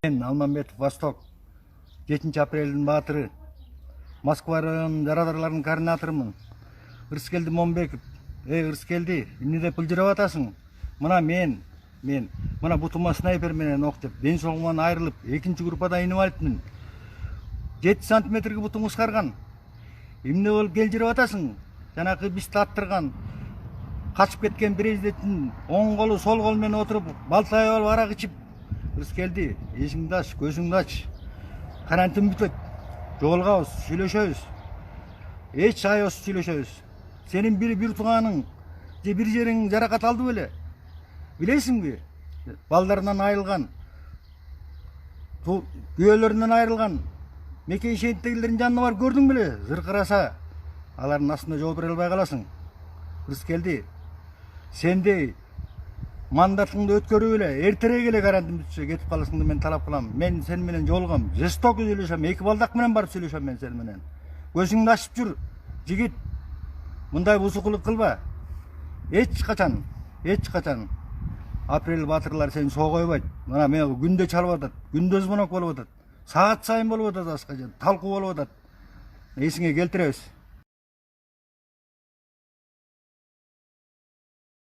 Мен Алмамбетов Восток 7 апрелдин баатыры, Москва районунун жарадарлардын координаторумун. Ырыскелди Момбеков. Ырыскелди, эмне деп былжырап атасың? Мына мен мына бутума снайпер менен ок деп ден соолугуман айрылып, экинчи группада инвалидмин. 7 сантиметрге бутум ускарган. Эмне болуп келжиреп атасың? Жанакы бизди аттырган, качып кеткен президенттин оң колу, сол кол менен отуруп, балтай алып арак ичип. Ырыскелди, эсиңди ач, көзүңдү ач. Карантин бүтөт. Жолугабыз, сүйлөшөбүз. Эч айыбыз сүйлөшөбүз. Сенин бир тууганың же бир жериң жаракат алды беле? Билесиңби? Балдарынан айрылган, күйөөлөрүнөн айрылган, мекен шенттегилердин жанына барып көрдүң беле? Зыркыраса, алардын астында жооп бере албай каласың. Ырыскелди, сендей мандатыңды өткөрүп эле, эртерээк эле карантин бүтсө кетип каласыңды мен талап кылам. Мен сени менен жолугам, жестоко сүйлөшөм, 2 балдак менен барып сүйлөшөм мен сени менен. Көзүңдү ачып жүр, жигит. Мындай бузукулук кылба. Эч качан апрель баатырлар сени соо койбойт. Мына мен күндө чалып атат, күндө звонок болуп атат. Саат сайын болуп атат, талкуу болуп атат. Эсиңе келтиребиз.